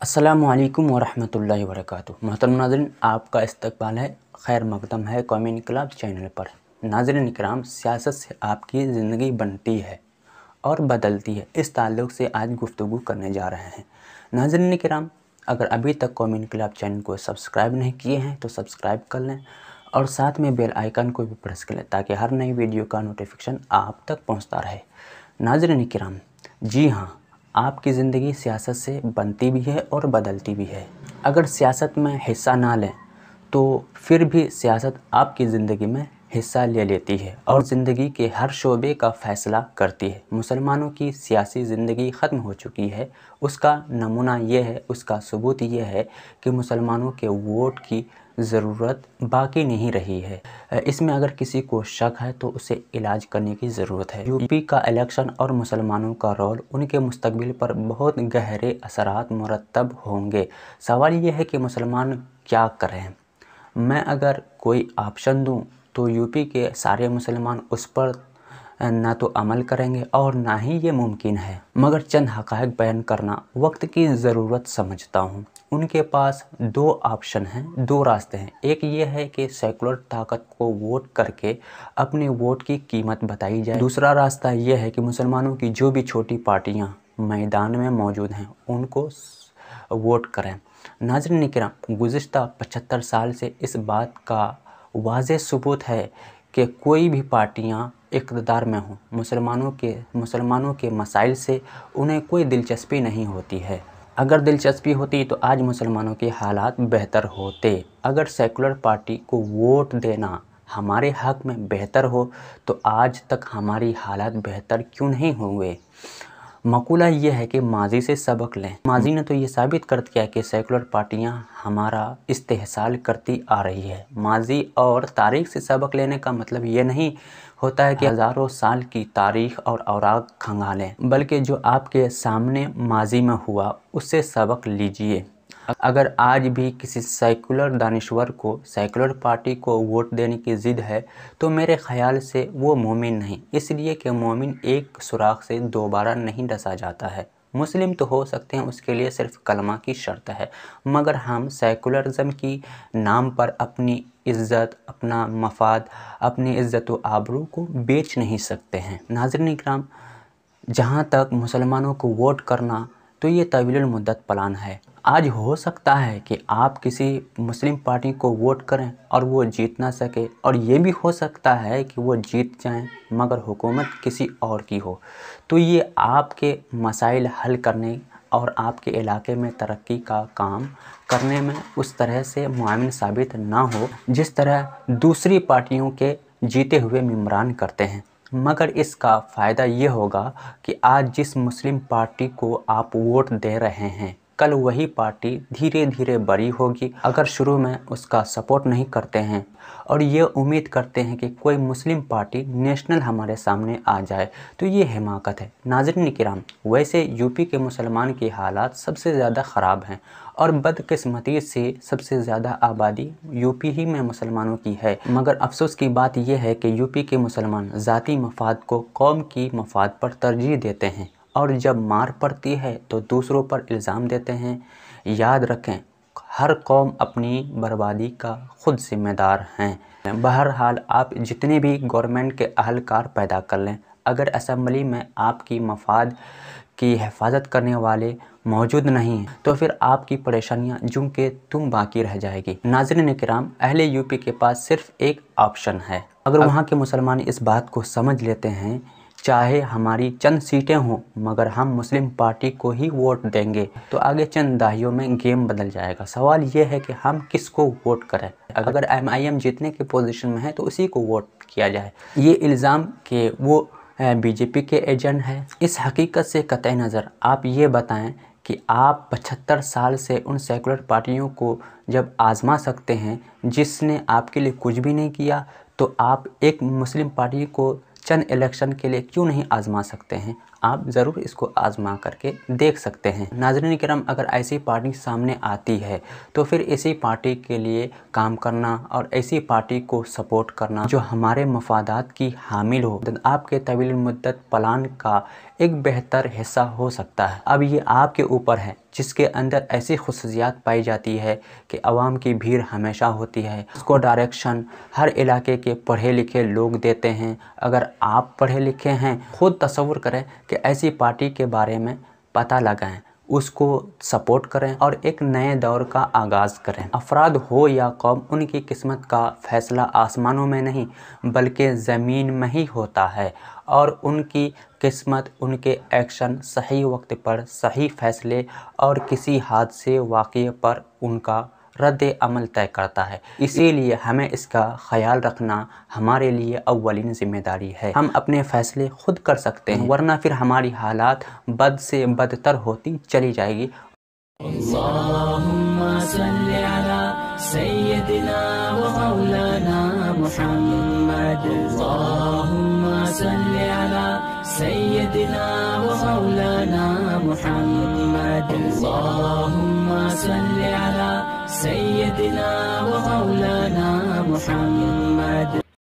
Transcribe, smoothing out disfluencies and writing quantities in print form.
अस्सलामुअलैकुम वरहमतुल्लाहि वबरकातुहू। मोहतरम नाज़रीन, आपका इस्तकबाल है, खैर मकदम है कौमी इनकलाब चैनल पर। नाज़रीन इकराम, सियासत से आपकी ज़िंदगी बनती है और बदलती है, इस ताल्लुक़ से आज गुफ्तगू करने जा रहे हैं। नाज़रीन इकराम, अगर अभी तक कौमी इनकलाब चैनल को सब्सक्राइब नहीं किए हैं तो सब्सक्राइब कर लें और साथ में बेल आइकन को भी प्रेस कर लें ताकि हर नई वीडियो का नोटिफिकेशन आप तक पहुँचता रहे। नाज़रीन इकराम, जी हाँ, आपकी ज़िंदगी सियासत से बनती भी है और बदलती भी है। अगर सियासत में हिस्सा ना लें तो फिर भी सियासत आपकी ज़िंदगी में हिस्सा ले लेती है और ज़िंदगी के हर शोबे का फ़ैसला करती है। मुसलमानों की सियासी ज़िंदगी ख़त्म हो चुकी है। उसका नमूना ये है, उसका सबूत ये है कि मुसलमानों के वोट की ज़रूरत बाकी नहीं रही है। इसमें अगर किसी को शक है तो उसे इलाज करने की ज़रूरत है। यूपी का इलेक्शन और मुसलमानों का रोल उनके मुस्तकबिल पर बहुत गहरे असरात मुरतब होंगे। सवाल ये है कि मुसलमान क्या करें। मैं अगर कोई ऑप्शन दूं तो यूपी के सारे मुसलमान उस पर ना तो अमल करेंगे और ना ही ये मुमकिन है, मगर चंद हक़ाइक़ बयान करना वक्त की ज़रूरत समझता हूँ। उनके पास दो ऑप्शन हैं, दो रास्ते हैं। एक ये है कि सेकुलर ताकत को वोट करके अपने वोट की कीमत बताई जाए। दूसरा रास्ता ये है कि मुसलमानों की जो भी छोटी पार्टियाँ मैदान में मौजूद हैं उनको वोट करें। नाज़रीन इकराम, गुज़िश्ता 75 साल से इस बात का वाज़ेह सबूत है कि कोई भी पार्टियां इक़्तिदार में हों, मुसलमानों के मसाइल से उन्हें कोई दिलचस्पी नहीं होती है। अगर दिलचस्पी होती तो आज मुसलमानों के हालात बेहतर होते। अगर सेकुलर पार्टी को वोट देना हमारे हक़ में बेहतर हो तो आज तक हमारी हालात बेहतर क्यों नहीं हुए। मक़ूला ये है कि माजी से सबक लें। माजी ने तो ये साबित कर दिया कि सेकुलर पार्टियां हमारा इस्तेहसाल करती आ रही है। माजी और तारीख़ से सबक लेने का मतलब ये नहीं होता है कि हज़ारों साल की तारीख़ और औराक खंगालें, बल्कि जो आपके सामने माजी में हुआ उससे सबक लीजिए। अगर आज भी किसी सेकुलर दानिश्वर को सेकुलर पार्टी को वोट देने की ज़िद है तो मेरे ख़याल से वो मोमिन नहीं, इसलिए कि मोमिन एक सुराख से दोबारा नहीं डसा जाता है। मुस्लिम तो हो सकते हैं, उसके लिए सिर्फ कलमा की शर्त है, मगर हम सेकुलरिज़म की नाम पर अपनी इज़्ज़त, अपना मफाद, अपनी इज़्ज़त व आबरू को बेच नहीं सकते हैं। नाज़रीन इकराम, जहाँ तक मुसलमानों को वोट करना तो ये तवीलुल मुद्दत प्लान है। आज हो सकता है कि आप किसी मुस्लिम पार्टी को वोट करें और वो जीत ना सके, और ये भी हो सकता है कि वो जीत जाएं मगर हुकूमत किसी और की हो। तो ये आपके मसाइल हल करने और आपके इलाके में तरक्की का काम करने में उस तरह से मुआविन साबित ना हो जिस तरह दूसरी पार्टियों के जीते हुए मेंबरान करते हैं। मगर इसका फ़ायदा ये होगा कि आज जिस मुस्लिम पार्टी को आप वोट दे रहे हैं, कल वही पार्टी धीरे धीरे बड़ी होगी। अगर शुरू में उसका सपोर्ट नहीं करते हैं और ये उम्मीद करते हैं कि कोई मुस्लिम पार्टी नेशनल हमारे सामने आ जाए तो ये हिमाकत है। नाज़रीन किराम, वैसे यूपी के मुसलमान के हालात सबसे ज़्यादा ख़राब हैं और बदकिस्मती से सबसे ज़्यादा आबादी यूपी ही में मुसलमानों की है। मगर अफसोस की बात यह है कि यूपी के मुसलमान ज़ाती मफाद को कौम की मफाद पर तरजीह देते हैं और जब मार पड़ती है तो दूसरों पर इल्ज़ाम देते हैं। याद रखें, हर कौम अपनी बर्बादी का ख़ुद ज़िम्मेदार हैं। बहरहाल आप जितने भी गवर्नमेंट के अहलकार पैदा कर लें, अगर असम्बली में आपकी मफाद की हिफाजत करने वाले मौजूद नहीं हैं तो फिर आपकी परेशानियां जुं के तुम बाकी रह जाएगी। नाज़रीन किराम, अहले यूपी के पास सिर्फ एक ऑप्शन है। अगर वहाँ के मुसलमान इस बात को समझ लेते हैं, चाहे हमारी चंद सीटें हों मगर हम मुस्लिम पार्टी को ही वोट देंगे, तो आगे चंद दहाइयों में गेम बदल जाएगा। सवाल ये है कि हम किसको वोट करें। अगर MIM जीतने की पोजीशन में है तो उसी को वोट किया जाए। ये इल्ज़ाम कि वो BJP के एजेंट हैं, इस हकीकत से कतई नज़र आप ये बताएं कि आप 75 साल से उन सेकुलर पार्टियों को जब आज़मा सकते हैं जिसने आपके लिए कुछ भी नहीं किया, तो आप एक मुस्लिम पार्टी को चंद इलेक्शन के लिए क्यों नहीं आज़मा सकते हैं। आप ज़रूर इसको आज़मा करके देख सकते हैं। नाज़रीन किराम, अगर ऐसी पार्टी सामने आती है तो फिर इसी पार्टी के लिए काम करना और ऐसी पार्टी को सपोर्ट करना जो हमारे मफादात की हामिल हो, आपके तवील मुद्दत प्लान का एक बेहतर हिस्सा हो सकता है। अब ये आपके ऊपर है, जिसके अंदर ऐसी खुसूसियात पाई जाती है कि आवाम की भीड़ हमेशा होती है। उसको डायरेक्शन हर इलाके के पढ़े लिखे लोग देते हैं। अगर आप पढ़े लिखे हैं, खुद तसव्वुर करें कि ऐसी पार्टी के बारे में पता लगाएं, उसको सपोर्ट करें और एक नए दौर का आगाज़ करें। अफराद हो या कौम, उनकी किस्मत का फ़ैसला आसमानों में नहीं बल्कि ज़मीन में ही होता है और उनकी किस्मत उनके एक्शन, सही वक्त पर सही फ़ैसले और किसी हादसे वाक़ये पर उनका रद्द अमल तय करता है। इसीलिए हमें इसका ख़याल रखना हमारे लिए अव्वलीन ज़िम्मेदारी है। हम अपने फ़ैसले खुद कर सकते हैं, वरना फिर हमारी हालात बद से बदतर होती चली जाएगी। अल्लाहुम्मा सल्ली अला सय्यदिना व मौलाना मुहम्मद। अल्लाहुम्मा सल्ली अला सय्यदिना व मौलाना मुहम्मद। अल्लाहुम्मा सल्ली अला सय्यदिना व मौलाना मुहम्मद।